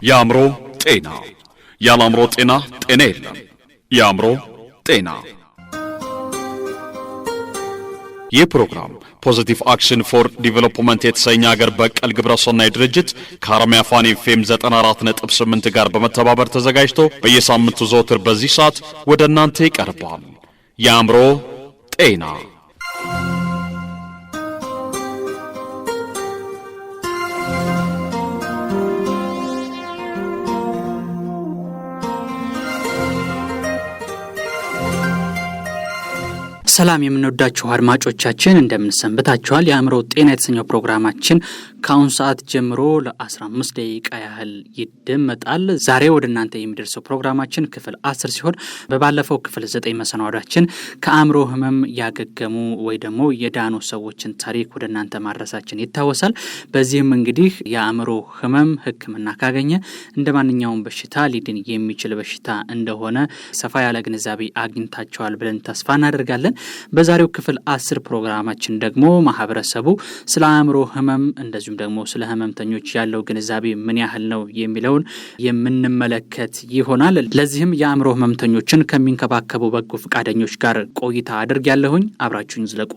የአእምሮ ጤና ያለ አእምሮ ጤና ጤና የለም። የአእምሮ ጤና ይህ ፕሮግራም ፖዚቲቭ አክሽን ፎር ዲቨሎፕመንት የተሰኘ ሀገር በቀል ግብረሰናይ ድርጅት ከአርሚያ ፋን ኤፍኤም 94.8 ጋር በመተባበር ተዘጋጅቶ በየሳምንቱ ዘወትር በዚህ ሰዓት ወደ እናንተ ይቀርባል። የአእምሮ ጤና ሰላም የምንወዳችሁ አድማጮቻችን እንደምን ሰንብታችኋል? የአእምሮ ጤና የተሰኘው ፕሮግራማችን ከአሁን ሰዓት ጀምሮ ለ15 ደቂቃ ያህል ይደመጣል። ዛሬ ወደ እናንተ የሚደርሰው ፕሮግራማችን ክፍል 10 ሲሆን በባለፈው ክፍል 9 መሰናዷችን ከአእምሮ ህመም ያገገሙ ወይ ደግሞ የዳኑ ሰዎችን ታሪክ ወደ እናንተ ማድረሳችን ይታወሳል። በዚህም እንግዲህ የአእምሮ ህመም ሕክምና ካገኘ እንደ ማንኛውም በሽታ ሊድን የሚችል በሽታ እንደሆነ ሰፋ ያለ ግንዛቤ አግኝታችኋል ብለን ተስፋ እናደርጋለን። በዛሬው ክፍል 10 ፕሮግራማችን ደግሞ ማህበረሰቡ ስለ አእምሮ ህመም እንደዚሁም ደግሞ ስለ ህመምተኞች ያለው ግንዛቤ ምን ያህል ነው የሚለውን የምንመለከት ይሆናል። ለዚህም የአእምሮ ህመምተኞችን ከሚንከባከቡ በጎ ፈቃደኞች ጋር ቆይታ አድርጋለሁኝ። አብራችሁኝ ዝለቁ።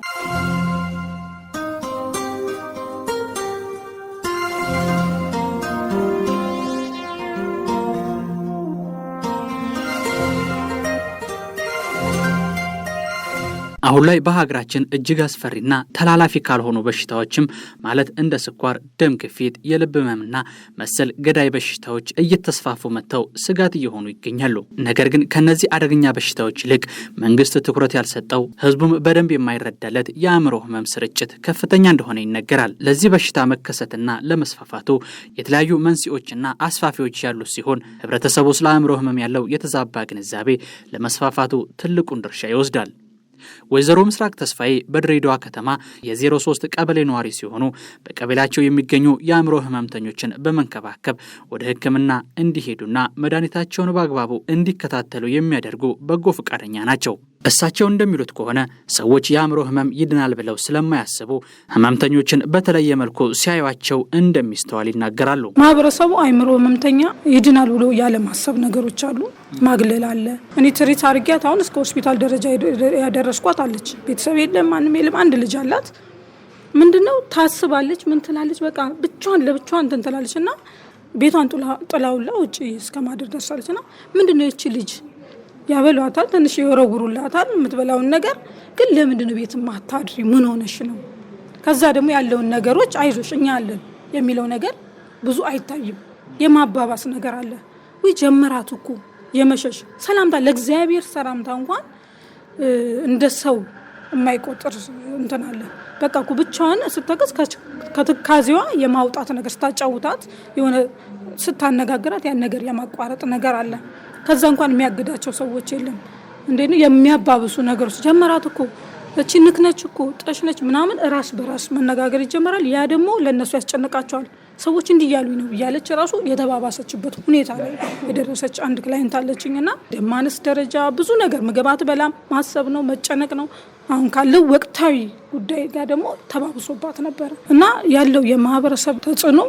አሁን ላይ በሀገራችን እጅግ አስፈሪና ተላላፊ ካልሆኑ በሽታዎችም ማለት እንደ ስኳር፣ ደም ግፊት፣ የልብ ህመምና መሰል ገዳይ በሽታዎች እየተስፋፉ መጥተው ስጋት እየሆኑ ይገኛሉ። ነገር ግን ከነዚህ አደገኛ በሽታዎች ይልቅ መንግስት ትኩረት ያልሰጠው ህዝቡም በደንብ የማይረዳለት የአእምሮ ህመም ስርጭት ከፍተኛ እንደሆነ ይነገራል። ለዚህ በሽታ መከሰትና ለመስፋፋቱ የተለያዩ መንስኤዎችና አስፋፊዎች ያሉ ሲሆን ህብረተሰቡ ስለ አእምሮ ህመም ያለው የተዛባ ግንዛቤ ለመስፋፋቱ ትልቁን ድርሻ ይወስዳል። ወይዘሮ ምስራቅ ተስፋዬ በድሬዳዋ ከተማ የ03 ቀበሌ ነዋሪ ሲሆኑ በቀበሌያቸው የሚገኙ የአእምሮ ህመምተኞችን በመንከባከብ ወደ ህክምና እንዲሄዱና መድኃኒታቸውን በአግባቡ እንዲከታተሉ የሚያደርጉ በጎ ፈቃደኛ ናቸው። እሳቸው እንደሚሉት ከሆነ ሰዎች የአእምሮ ህመም ይድናል ብለው ስለማያስቡ ህመምተኞችን በተለየ መልኩ ሲያዩቸው እንደሚስተዋል ይናገራሉ። ማህበረሰቡ አእምሮ ህመምተኛ ይድናል ብሎ ያለማሰብ ነገሮች አሉ። ማግለል አለ። እኔ ትሪት አድርጊያት አሁን እስከ ሆስፒታል ደረጃ ያደረስኳት አለች። ቤተሰብ የለም፣ ማንም የለም። አንድ ልጅ አላት። ምንድነው ታስባለች፣ ምን ትላለች፣ በቃ ብቻዋን ለብቻዋን እንትን ትላለችና ቤቷን ጥላውላ ውጪ እስከማድረግ ደርሳለችና ምንድነው እቺ ልጅ ያበሏታል፣ ትንሽ ይወረውሩላታል የምትበላውን ነገር። ግን ለምንድነው ቤት ማታድሪ፣ ምን ሆነሽ ነው? ከዛ ደግሞ ያለውን ነገሮች አይዞሽ እኛ አለን የሚለው ነገር ብዙ አይታይም። የማባባስ ነገር አለ ወይ ጀመራት እኮ የመሸሽ ሰላምታ፣ ለእግዚአብሔር ሰላምታ እንኳን እንደ ሰው የማይቆጥር እንትን አለ። በቃ እኮ ብቻዋን ስትተከስ ከትካዜዋ የማውጣት ነገር ስታጫውታት የሆነ ስታነጋግራት ያን ነገር የማቋረጥ ነገር አለ። ከዛ እንኳን የሚያግዳቸው ሰዎች የለም። እንዴት ነው የሚያባብሱ ነገሮች ጀመራት እኮ እቺ ንክነች እኮ ጠሽነች ምናምን ራስ በራስ መነጋገር ይጀምራል። ያ ደግሞ ለነሱ ያስጨንቃቸዋል። ሰዎች እንዲያሉኝ ነው ያለች ራሱ የተባባሰችበት ሁኔታ ላይ የደረሰች አንድ ክላይንት አለችኝና ደማነስ ደረጃ ብዙ ነገር ምግባት በላም ማሰብ ነው መጨነቅ ነው። አሁን ካለው ወቅታዊ ጉዳይ ጋር ደግሞ ተባብሶባት ነበር እና ያለው የማህበረሰብ ተጽዕኖ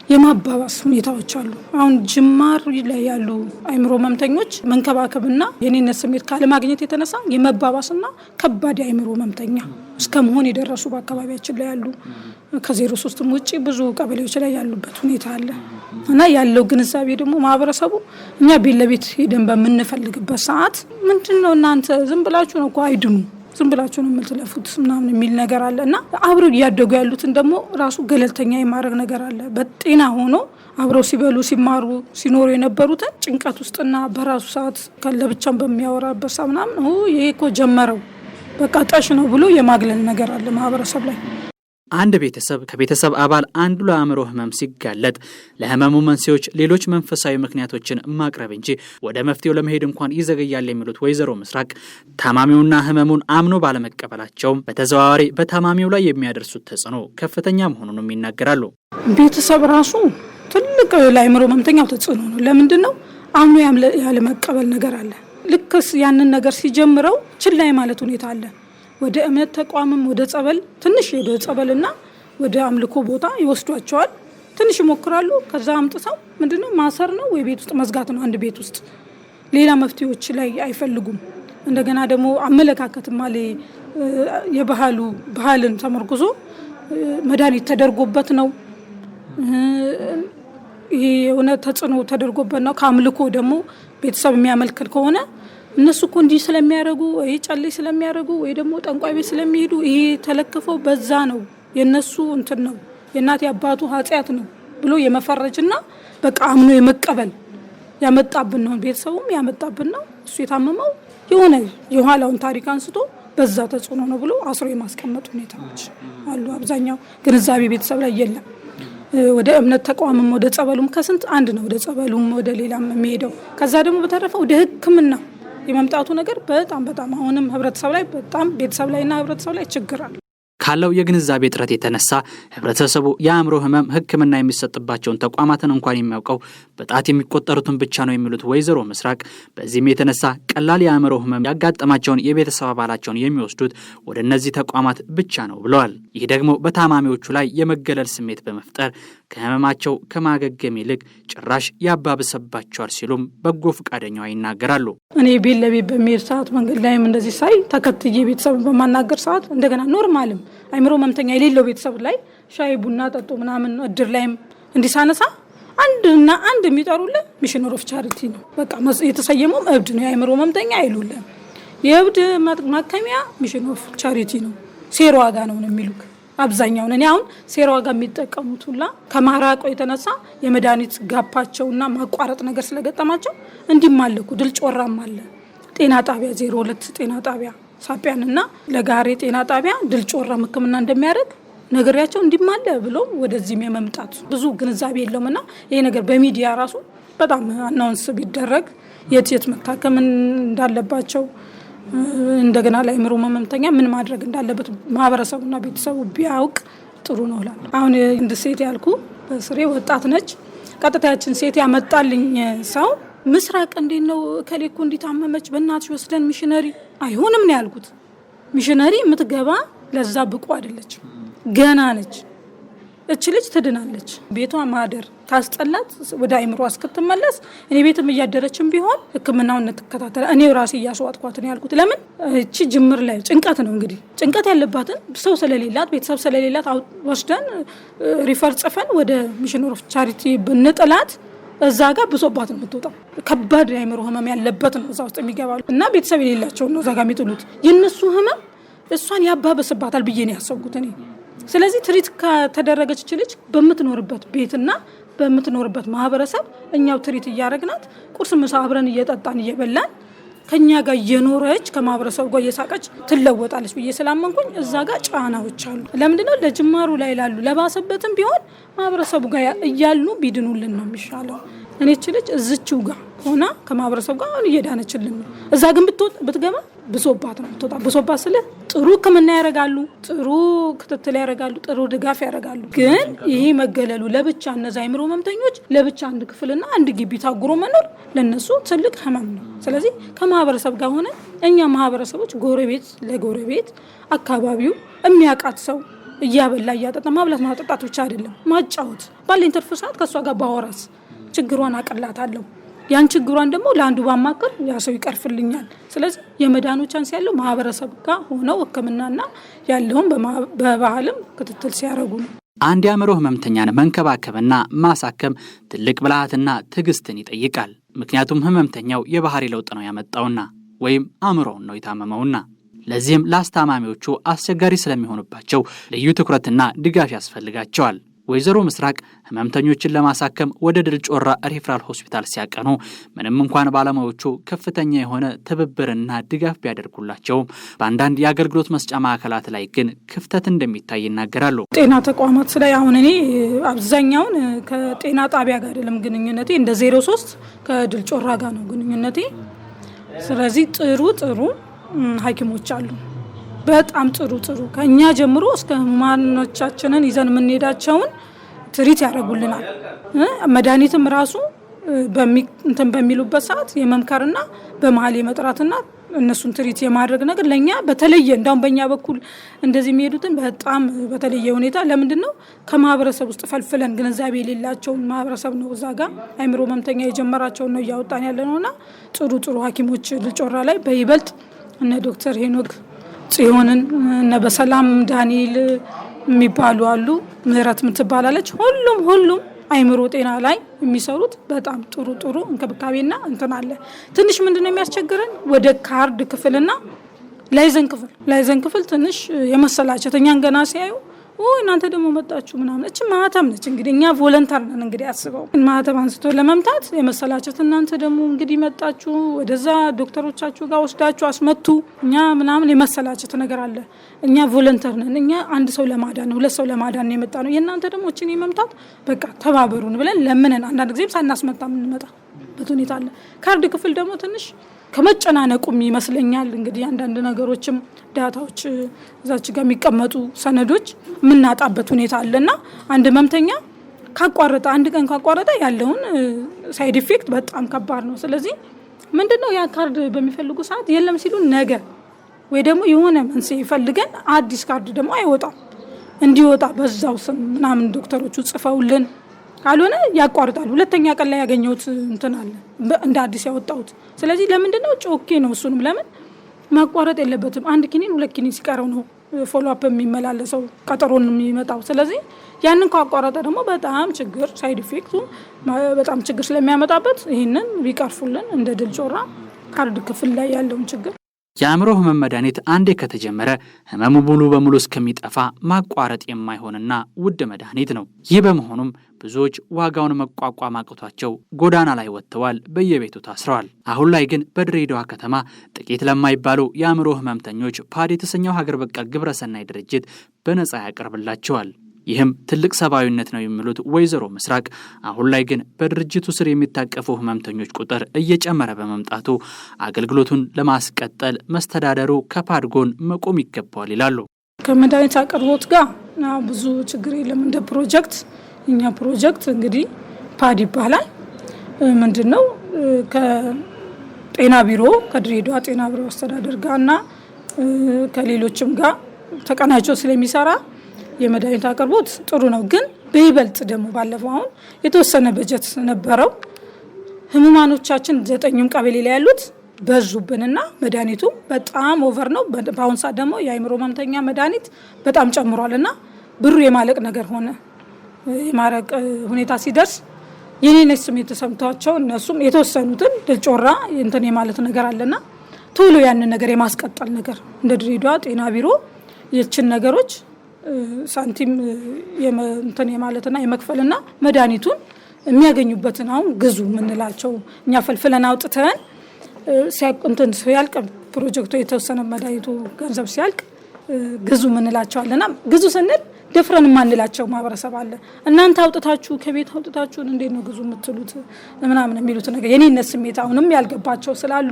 የማባባስ ሁኔታዎች አሉ። አሁን ጅማር ላይ ያሉ አእምሮ ህመምተኞች መንከባከብና የኔነት ስሜት ካለማግኘት የተነሳ የመባባስና ከባድ የአእምሮ ህመምተኛ እስከ መሆን የደረሱ በአካባቢያችን ላይ ያሉ ከ03 ውጪ ብዙ ቀበሌዎች ላይ ያሉበት ሁኔታ አለ እና ያለው ግንዛቤ ደግሞ ማህበረሰቡ እኛ ቤት ለቤት ሄደን በምንፈልግበት ሰዓት ምንድነው እናንተ ዝም ብላችሁ ነው እኮ አይድኑ ዝም ብላችሁ ነው የምትለፉት ምናምን የሚል ነገር አለና አብረው እያደጉ ያሉትን ደግሞ ራሱ ገለልተኛ የማድረግ ነገር አለ። በጤና ሆኖ አብረው ሲበሉ ሲማሩ ሲኖሩ የነበሩትን ጭንቀት ውስጥና በራሱ ሰዓት ለብቻም በሚያወራበት ሰዓት ምናምን ይሄ እኮ ጀመረው በቃ ጠሽ ነው ብሎ የማግለል ነገር አለ ማህበረሰብ ላይ። አንድ ቤተሰብ ከቤተሰብ አባል አንዱ ለአእምሮ ህመም ሲጋለጥ ለህመሙ መንስኤዎች ሌሎች መንፈሳዊ ምክንያቶችን ማቅረብ እንጂ ወደ መፍትሄው ለመሄድ እንኳን ይዘገያል የሚሉት ወይዘሮ ምስራቅ ታማሚውና ህመሙን አምኖ ባለመቀበላቸው በተዘዋዋሪ በታማሚው ላይ የሚያደርሱት ተጽዕኖ ከፍተኛ መሆኑንም ይናገራሉ። ቤተሰብ ራሱ ትልቅ ለአእምሮ ህመምተኛው ተጽዕኖ ነው። ለምንድነው አምኖ ያለመቀበል ነገር አለ። ልክስ ያንን ነገር ሲጀምረው ችላይ ማለት ሁኔታ አለ። ወደ እምነት ተቋምም ወደ ጸበል ትንሽ ወደ ጸበልና ወደ አምልኮ ቦታ ይወስዷቸዋል። ትንሽ ይሞክራሉ። ከዛ አምጥተው ምንድነው ማሰር ነው ወይ ቤት ውስጥ መዝጋት ነው። አንድ ቤት ውስጥ ሌላ መፍትሄዎች ላይ አይፈልጉም። እንደገና ደግሞ አመለካከትም አለ ባህልን ተመርኩዞ መድኃኒት ተደርጎበት ነው። ይሄ የሆነ ተጽዕኖ ተደርጎበት ነው። ከአምልኮ ደግሞ ቤተሰብ የሚያመልክል ከሆነ እነሱ እኮ እንዲህ ስለሚያደርጉ ወይ ጨሌ ስለሚያደርጉ ወይ ደግሞ ጠንቋይ ቤት ስለሚሄዱ ይሄ ተለክፈው በዛ ነው የነሱ እንትን ነው የእናት ያባቱ ኃጢያት ነው ብሎ የመፈረጅና በቃ አምኖ የመቀበል ያመጣብን ነው። ቤተሰቡም ያመጣብን ነው። እሱ የታመመው የሆነ የኋላውን ታሪክ አንስቶ በዛ ተጽዕኖ ነው ብሎ አስሮ የማስቀመጥ ሁኔታዎች አሉ። አብዛኛው ግንዛቤ ቤተሰብ ላይ የለም። ወደ እምነት ተቋምም ወደ ጸበሉም ከስንት አንድ ነው ወደ ጸበሉም ወደ ሌላም የሚሄደው። ከዛ ደግሞ በተረፈ ወደ ሕክምና የመምጣቱ ነገር በጣም አሁንም ህብረተሰብ ላይ በጣም ቤተሰብ ላይና ህብረተሰብ ላይ ችግር አለ። ካለው የግንዛቤ ጥረት የተነሳ ህብረተሰቡ የአእምሮ ህመም ህክምና የሚሰጥባቸውን ተቋማትን እንኳን የሚያውቀው በጣት የሚቆጠሩትን ብቻ ነው የሚሉት ወይዘሮ ምስራቅ፣ በዚህም የተነሳ ቀላል የአእምሮ ህመም ያጋጠማቸውን የቤተሰብ አባላቸውን የሚወስዱት ወደ እነዚህ ተቋማት ብቻ ነው ብለዋል። ይህ ደግሞ በታማሚዎቹ ላይ የመገለል ስሜት በመፍጠር ከህመማቸው ከማገገም ይልቅ ጭራሽ ያባብሰባቸዋል ሲሉም በጎ ፈቃደኛዋ ይናገራሉ። እኔ ቤት ለቤት በሚሄድ ሰዓት መንገድ ላይም እንደዚህ ሳይ ተከትዬ ቤተሰብን በማናገር ሰዓት እንደገና ኖርማልም አይምሮ መምተኛ የሌለው ቤተሰብ ላይ ሻይ ቡና ጠጡ ምናምን እድር ላይም እንዲሳነሳ አንድ የሚጠሩልን ሚሽነር ኦፍ ቻሪቲ ነው። በቃ የተሰየመው እብድ ነው። የአይምሮ መምተኛ አይሉልን። የእብድ ማከሚያ ሚሽን ኦፍ ቻሪቲ ነው። ሴሮ ዋጋ ነው የሚሉክ አብዛኛውን። እኔ አሁን ሴሮ ዋጋ የሚጠቀሙት ሁላ ከማራቆ የተነሳ የመድኃኒት ጋፓቸውና ማቋረጥ ነገር ስለገጠማቸው እንዲማለኩ ድል ጮራም አለ ጤና ጣቢያ 02 ጤና ጣቢያ ሳፒያንና ለጋሬ ጤና ጣቢያ ድል ጮራ ህክምና እንደሚያደርግ ነገርያቸው እንዲማለ ብሎ ወደዚህም የመምጣት ብዙ ግንዛቤ የለውምና ይሄ ነገር በሚዲያ ራሱ በጣም አናውንስ ቢደረግ የት መታከም እንዳለባቸው እንደገና ለአእምሮ ህመምተኛ ምን ማድረግ እንዳለበት ማህበረሰቡና ቤተሰቡ ቢያውቅ ጥሩ ነው እላለሁ። አሁን እንደ ሴት ያልኩ በስሬ ወጣት ነች። ቀጥታችን ሴት ያመጣልኝ ሰው ምስራቅ እንዴት ነው ከሌኩ እንዲታመመች በእናትሽ ወስደን ሚሽነሪ አይሆንም ነው ያልኩት። ሚሽነሪ የምትገባ ለዛ ብቁ አይደለችም፣ ገና ነች። እች ልጅ ትድናለች። ቤቷ ማደር ታስጠላት ወደ አይምሮ እስክትመለስ እኔ ቤትም እያደረችም ቢሆን ህክምናውን እንተከታተለ እኔ ራሴ እያስዋጥኳት ነው ያልኩት። ለምን እቺ ጅምር ላይ ጭንቀት ነው እንግዲህ ጭንቀት ያለባትን ሰው ስለሌላት ቤተሰብ ስለሌላት ወስደን ሪፈር ጽፈን ወደ ሚሽን ኦፍ ቻሪቲ ብንጥላት እዛ ጋር ብሶባት ነው የምትወጣው። ከባድ የአይምሮ ህመም ያለበት ነው እዛ ውስጥ የሚገባሉ እና ቤተሰብ የሌላቸው ነው እዛ ጋር የሚጥሉት። የነሱ ህመም እሷን ያባበስባታል ብዬ ነው ያሰብኩት እኔ። ስለዚህ ትሪት ከተደረገች ልጅ በምትኖርበት ቤትና በምትኖርበት ማህበረሰብ እኛው ትሪት እያረግናት ቁርስ ምሳ አብረን እየጠጣን እየበላን ከኛ ጋር እየኖረች ከማህበረሰቡ ጋር እየሳቀች ትለወጣለች ብዬ ስላመንኩኝ እዛ ጋር ጫናዎች አሉ። ለምንድነው ለጅማሩ ላይ ላሉ ለባሰበትም ቢሆን ማህበረሰቡ ጋር እያሉ ቢድኑልን ነው የሚሻለው። እኔ ልጅ እዝችው ጋር ሆና ከማህበረሰቡ ጋር እየዳነችልን ነው። እዛ ግን ብትገባ ብሶባት ነው የምትወጣ። ብሶባት ስለ ጥሩ ህክምና ያደርጋሉ፣ ጥሩ ክትትል ያደርጋሉ፣ ጥሩ ድጋፍ ያደርጋሉ። ግን ይሄ መገለሉ ለብቻ እነዛ አይምሮ ህመምተኞች ለብቻ አንድ ክፍልና አንድ ግቢ ታጉሮ መኖር ለነሱ ትልቅ ህመም ነው። ስለዚህ ከማህበረሰብ ጋር ሆነ እኛ ማህበረሰቦች ጎረቤት ለጎረቤት አካባቢው የሚያውቃት ሰው እያበላ እያጠጣ ማብላት ማጠጣት ብቻ አይደለም ማጫወት። ባለኝ ትርፍ ሰዓት ከሷ ጋር ባወራስ ችግሯን አቀላታለሁ። ያን ችግሯን ደግሞ ለአንዱ ባማከር ያ ሰው ይቀርፍልኛል። ስለዚህ የመዳኑ ቻንስ ያለው ማህበረሰብ ጋር ሆነው ህክምናና ያለውን በባህልም ክትትል ሲያረጉ ነው። አንድ የአእምሮ ህመምተኛን መንከባከብና ማሳከም ትልቅ ብልሃትና ትዕግስትን ይጠይቃል። ምክንያቱም ህመምተኛው የባህሪ ለውጥ ነው ያመጣውና ወይም አእምሮውን ነው የታመመውና። ለዚህም ለአስታማሚዎቹ አስቸጋሪ ስለሚሆንባቸው ልዩ ትኩረትና ድጋፍ ያስፈልጋቸዋል። ወይዘሮ ምስራቅ ህመምተኞችን ለማሳከም ወደ ድል ጮራ ሪፈራል ሆስፒታል ሲያቀኑ ምንም እንኳን ባለሙያዎቹ ከፍተኛ የሆነ ትብብርና ድጋፍ ቢያደርጉላቸውም በአንዳንድ የአገልግሎት መስጫ ማዕከላት ላይ ግን ክፍተት እንደሚታይ ይናገራሉ። ጤና ተቋማት ላይ አሁን እኔ አብዛኛውን ከጤና ጣቢያ ጋር አይደለም ግንኙነቴ፣ እንደ 03 ከድል ጮራ ጋር ነው ግንኙነቴ። ስለዚህ ጥሩ ሐኪሞች አሉ። በጣም ጥሩ ከኛ ጀምሮ እስከ ህሙማኖቻችንን ይዘን የምንሄዳቸውን ትሪት ያደርጉልናል። መድኃኒትም ራሱ በሚሉበት ሰዓት የመምከርና በመሀል የመጥራትና እነሱን ትሪት የማድረግ ነገር ለኛ በተለየ እንዳውም በእኛ በኩል እንደዚህ የሚሄዱትን በጣም በተለየ ሁኔታ ለምንድን ነው ከማህበረሰብ ውስጥ ፈልፍለን ግንዛቤ የሌላቸውን ማህበረሰብ ነው እዛ ጋር አይምሮ ህመምተኛ የጀመራቸውን ነው እያወጣን ያለ ነውና ጥሩ ሐኪሞች ልጮራ ላይ በይበልጥ እነ ዶክተር ሄኖክ ጽዮንን እነ በሰላም ዳንኤል የሚባሉ አሉ ምህረት ምትባላለች ሁሉም አይምሮ ጤና ላይ የሚሰሩት በጣም ጥሩ እንክብካቤና እንትን አለ። ትንሽ ምንድነው የሚያስቸግረን ወደ ካርድ ክፍልና ላይዘን ክፍል ትንሽ የመሰላቸት እኛን ገና ሲያዩ እናንተ ደግሞ መጣችሁ ምናምን እቺ ማህተም ነች እንግዲህ እኛ ቮለንተር ነን እንግዲህ አስበው ማህተም አንስቶ ለመምታት የመሰላቸት እናንተ ደግሞ እንግዲህ መጣችሁ ወደዛ ዶክተሮቻችሁ ጋር ወስዳችሁ አስመቱ እኛ ምናምን የመሰላቸት ነገር አለ። እኛ ቮለንተር ነን እኛ አንድ ሰው ለማዳን ሁለት ሰው ለማዳን የመጣ ነው የእናንተ ደግሞ እቺን የመምታት በቃ ተባበሩን ብለን ለምነን አንዳንድ ጊዜም ሳናስመጣ የምንመጣበት ሁኔታ አለ። ካርድ ክፍል ደግሞ ትንሽ ከመጨናነቁም ይመስለኛል እንግዲህ አንዳንድ ነገሮችም ዳታዎች እዛች ጋር የሚቀመጡ ሰነዶች ምናጣበት ሁኔታ አለና አንድ ህመምተኛ ካቋረጠ አንድ ቀን ካቋረጠ ያለውን ሳይድ ኢፌክት በጣም ከባድ ነው። ስለዚህ ምንድነው ያ ካርድ በሚፈልጉ ሰዓት የለም ሲሉ ነገ ወይ ደግሞ የሆነ መንስኤ ፈልገን አዲስ ካርድ ደግሞ አይወጣም እንዲወጣ በዛው ስም ምናምን ዶክተሮቹ ጽፈውልን ካልሆነ ያቋርጣሉ። ሁለተኛ ቀን ላይ ያገኘሁት እንትን አለ እንደ አዲስ ያወጣሁት። ስለዚህ ለምንድነው ጮኬ ነው እሱንም ለምን ማቋረጥ የለበትም። አንድ ኪኒን ሁለት ኪኒን ሲቀረው ነው ፎሎ አፕ የሚመላለሰው ቀጠሮን የሚመጣው። ስለዚህ ያንን ካቋረጠ ደግሞ በጣም ችግር ሳይድ ኢፌክቱ በጣም ችግር ስለሚያመጣበት ይሄንን ቢቀርፉልን እንደ ድል ጮራ ካርድ ክፍል ላይ ያለውን ችግር የአእምሮ ህመም መድኃኒት አንዴ ከተጀመረ ህመሙ ሙሉ በሙሉ እስከሚጠፋ ማቋረጥ የማይሆንና ውድ መድኃኒት ነው። ይህ በመሆኑም ብዙዎች ዋጋውን መቋቋም አቅቷቸው ጎዳና ላይ ወጥተዋል፣ በየቤቱ ታስረዋል። አሁን ላይ ግን በድሬዳዋ ከተማ ጥቂት ለማይባሉ የአእምሮ ህመምተኞች ፓድ የተሰኘው ሀገር በቀል ግብረሰናይ ድርጅት በነጻ ያቀርብላቸዋል። ይህም ትልቅ ሰብአዊነት ነው የሚሉት ወይዘሮ ምስራቅ አሁን ላይ ግን በድርጅቱ ስር የሚታቀፉ ህመምተኞች ቁጥር እየጨመረ በመምጣቱ አገልግሎቱን ለማስቀጠል መስተዳደሩ ከፓድ ጎን መቆም ይገባዋል ይላሉ። ከመድኃኒት አቅርቦት ጋር ብዙ ችግር የለም። እንደ ፕሮጀክት እኛ ፕሮጀክት እንግዲህ ፓድ ይባላል። ምንድነው ከጤና ቢሮ ከድሬዳዋ ጤና ቢሮ አስተዳደር ጋርና ከሌሎችም ጋር ተቀናጅቶ ስለሚሰራ የመድኃኒት አቅርቦት ጥሩ ነው። ግን በይበልጥ ደግሞ ባለፈው አሁን የተወሰነ በጀት ነበረው ህሙማኖቻችን 9ኙም ቀበሌ ላይ ያሉት በዙብንና መድኃኒቱ በጣም ኦቨር ነው። በአሁን ሰዓት ደግሞ የአእምሮ ህመምተኛ መድኃኒት በጣም ጨምሯልና ብሩ የማለቅ ነገር ሆነ። የማረቅ ሁኔታ ሲደርስ የኔነት ስሜት ተሰምቷቸው እነሱም የተወሰኑትን ድልጮራ እንትን የማለት ነገር አለና ቶሎ ያንን ነገር የማስቀጠል ነገር እንደ ድሬዳዋ ጤና ቢሮ የችን ነገሮች ሳንቲም እንትን የማለትና የመክፈልና መድኃኒቱን የሚያገኙበትን አሁን ግዙ ምንላቸው እኛ ፈልፍለን አውጥተን እንትን ሲያልቅ ፕሮጀክቱ የተወሰነ መድኃኒቱ ገንዘብ ሲያልቅ ግዙ ምንላቸው አለና ግዙ ስንል ደፍረን ማንላቸው ማህበረሰብ አለ። እናንተ አውጥታችሁ ከቤት አውጥታችሁ እንዴት ነው ግዙ የምትሉት ምናምን የሚሉት ነገር የኔነት ስሜት አሁንም ያልገባቸው ስላሉ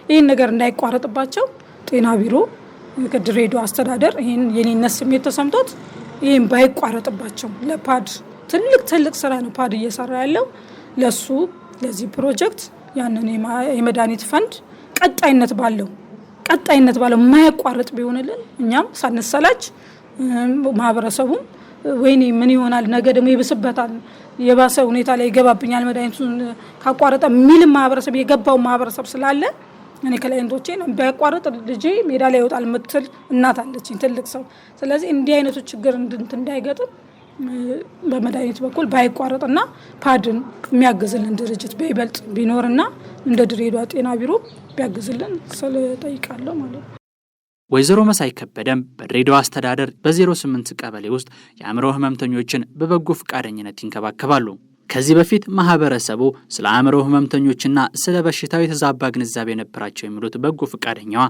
ይሄን ነገር እንዳይቋረጥባቸው ጤና ቢሮ ከድሬዳዋ አስተዳደር ይሄን የኔነት ስሜት ተሰምቶት ይሄን ባይቋረጥባቸው ለፓድ ትልቅ ስራ ነው ፓድ እየሰራ ያለው ለዚህ ፕሮጀክት ያንን የመድኃኒት ፈንድ ቀጣይነት ባለው ማያቋርጥ ቢሆንልን እኛም ሳንሰላች ማህበረሰቡም ወይኔ ምን ይሆናል ነገ ደግሞ ይብስበታል የባሰ ሁኔታ ላይ ይገባብኛል መድኃኒቱን ካቋረጠ ሚልም ማህበረሰብ የገባው ማህበረሰብ ስላለ እኔ ክላይንቶቼ ነው ባይቋረጥ ልጄ ሜዳ ላይ ይወጣል ምትል እናት አለችኝ ትልቅ ሰው። ስለዚህ እንዲህ አይነቱ ችግር እንዳይገጥም በመድኃኒት በኩል ባይቋረጥና ፓድን የሚያግዝልን ድርጅት በይበልጥ ቢኖርና እንደ ድሬዳዋ ጤና ቢሮ ቢያግዝልን ስለጠይቃለሁ ማለት ነው። ወይዘሮ መሳይ ከበደም በድሬዳዋ አስተዳደር በ08 ቀበሌ ውስጥ የአእምሮ ህመምተኞችን በበጎ ፈቃደኝነት ይንከባከባሉ። ከዚህ በፊት ማህበረሰቡ ስለ አእምሮ ህመምተኞችና ስለ በሽታው የተዛባ ግንዛቤ የነበራቸው የሚሉት በጎ ፈቃደኛዋ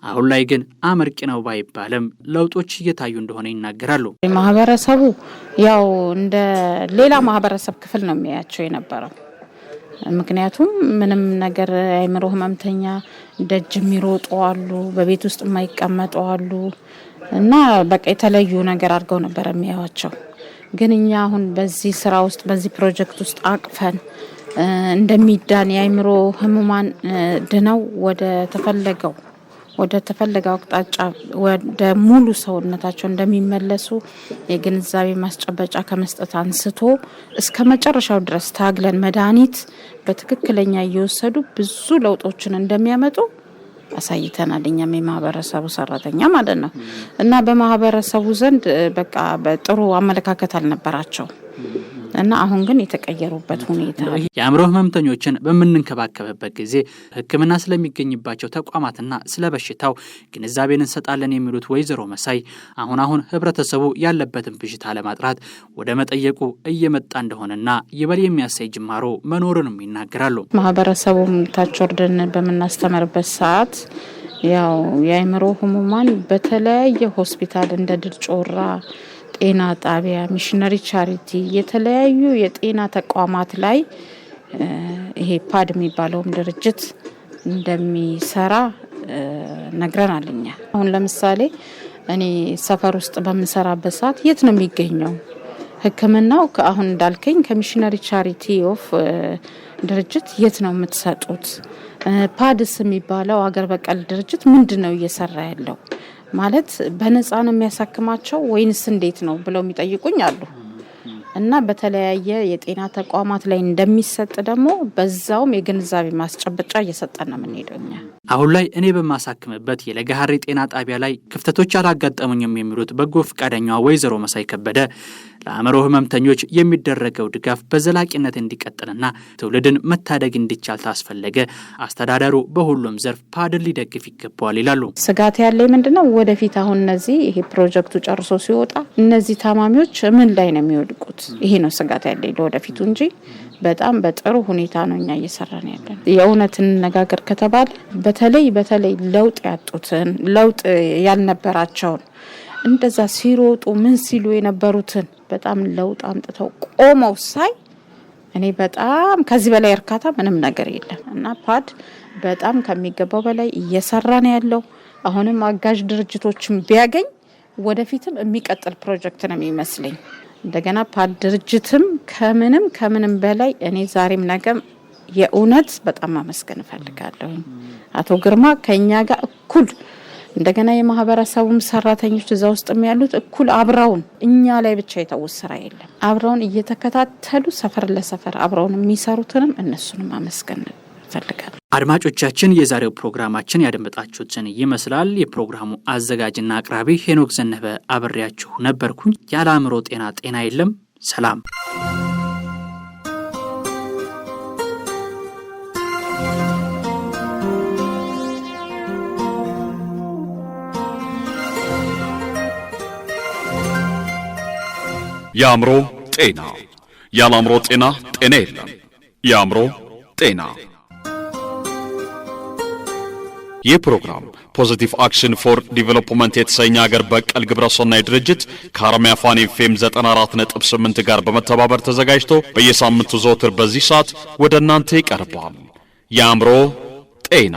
አሁን ላይ ግን አመርቂ ነው ባይባልም ለውጦች እየታዩ እንደሆነ ይናገራሉ። ማህበረሰቡ ያው እንደ ሌላ ማህበረሰብ ክፍል ነው የሚያያቸው የነበረው። ምክንያቱም ምንም ነገር አእምሮ ህመምተኛ ደጅ የሚሮጡ አሉ፣ በቤት ውስጥ የማይቀመጡ አሉ እና በቃ የተለዩ ነገር አድርገው ነበር የሚያዩቸው። ግን እኛ አሁን በዚህ ስራ ውስጥ በዚህ ፕሮጀክት ውስጥ አቅፈን እንደሚዳን የአእምሮ ህሙማን ድነው ወደ ተፈለገው ወደ ተፈለገው አቅጣጫ ወደ ሙሉ ሰውነታቸው እንደሚመለሱ የግንዛቤ ማስጨበጫ ከመስጠት አንስቶ እስከ መጨረሻው ድረስ ታግለን መድኃኒት በትክክለኛ እየወሰዱ ብዙ ለውጦችን እንደሚያመጡ አሳይተናል። እኛም የማህበረሰቡ ሰራተኛ ማለት ነው እና በማህበረሰቡ ዘንድ በቃ በጥሩ አመለካከት አልነበራቸው እና አሁን ግን የተቀየሩበት ሁኔታ የአእምሮ ህመምተኞችን በመንከባከብበት ጊዜ ሕክምና ስለሚገኝባቸው ተቋማትና ስለበሽታው ግንዛቤን እንሰጣለን የሚሉት ወይዘሮ መሳይ አሁን ህብረተሰቡ ያለበትን ብሽታ ለማጥራት ወደ መጠየቁ እየመጣ እንደሆነና ይበል የሚያሳይ ጅማሮ መኖሩንም ይናገራሉ። ማህበረሰቡም ታች ወርደን በመናስተምርበት ሰዓት ያው የአእምሮ ህሙማን በተለያየ ሆስፒታል እንደ ድር ጮራ ጤና ጣቢያ ሚሽነሪ ቻሪቲ የተለያዩ የጤና ተቋማት ላይ ይሄ ፓድ የሚባለውም ድርጅት እንደሚሰራ ነግረናልኛ። አሁን ለምሳሌ እኔ ሰፈር ውስጥ በምሰራበት ሰዓት የት ነው የሚገኘው ህክምናው? አሁን እንዳልከኝ ከሚሽነሪ ቻሪቲ ኦፍ ድርጅት የት ነው የምትሰጡት? ፓድስ የሚባለው አገር በቀል ድርጅት ምንድነው እየሰራ ያለው? ማለት በነፃ ነው የሚያሳክማቸው ወይንስ እንዴት ነው ብለው የሚጠይቁኝ አሉ። እና በተለያየ የጤና ተቋማት ላይ እንደሚሰጥ ደግሞ በዛውም የግንዛቤ ማስጨበጫ እየሰጠን ነው የምንሄደው። አሁን ላይ እኔ በማሳክምበት የለገሃሪ ጤና ጣቢያ ላይ ክፍተቶች አላጋጠሙኝም የሚሉት በጎ ፈቃደኛዋ ወይዘሮ መሳይ ከበደ ለአእምሮ ህመምተኞች የሚደረገው ድጋፍ በዘላቂነት እንዲቀጥልና ትውልድን መታደግ እንዲቻል ታስፈለገ አስተዳደሩ በሁሉም ዘርፍ ፓድን ሊደግፍ ይገባዋል ይላሉ። ስጋት ያለኝ ምንድነው ወደፊት አሁን እነዚህ ይሄ ፕሮጀክቱ ጨርሶ ሲወጣ እነዚህ ታማሚዎች ምን ላይ ነው የሚወድቁት? ይሄ ነው ስጋት ያለኝ ለወደፊቱ እንጂ በጣም በጥሩ ሁኔታ ነው እኛ እየሰራን ያለን። የእውነትን ነጋገር ከተባለ በተለይ ለውጥ ያጡትን ለውጥ ያልነበራቸውን እንደዛ ሲሮጡ ምን ሲሉ የነበሩትን በጣም ለውጥ አምጥተው ቆመው ሳይ እኔ በጣም ከዚህ በላይ እርካታ ምንም ነገር የለም እና ፓድ በጣም ከሚገባው በላይ እየሰራን ያለው አሁንም አጋዥ ድርጅቶችን ቢያገኝ ወደፊትም የሚቀጥል ፕሮጀክት ነው የሚመስለኝ። እንደገና ፓድ ድርጅትም ከምንም በላይ እኔ ዛሬም ነገም የእውነት በጣም ማመስገን እፈልጋለሁ። አቶ ግርማ ከኛ ጋር እኩል እንደገና የማህበረሰቡም ሰራተኞች እዛ ውስጥ ያሉት እኩል አብረውን እኛ ላይ ብቻ የተወሰነ ስራ የለም። አብረውን እየተከታተሉ ሰፈር ለሰፈር አብረውን የሚሰሩትንም እነሱንም ማመስገን እፈልጋለሁ። አድማጮቻችን የዛሬው ፕሮግራማችን ያደመጣችሁትን ይመስላል። የፕሮግራሙ አዘጋጅና አቅራቢ ሄኖክ ዘነበ አብሬያችሁ ነበርኩኝ። ያለ አእምሮ ጤና የለም። ሰላም። የአእምሮ ጤና። ያለ አእምሮ ጤና የለም። የአእምሮ ጤና። ይህ ፕሮግራም ፖዚቲቭ አክሽን ፎር ዲቨሎፕመንት የተሰኘ ሀገር በቀል ግብረሰናይ ድርጅት ከአርሚያ ፋን ኤፍኤም 94.8 ጋር በመተባበር ተዘጋጅቶ በየሳምንቱ ዘወትር በዚህ ሰዓት ወደ እናንተ ይቀርባል። የአእምሮ ጤና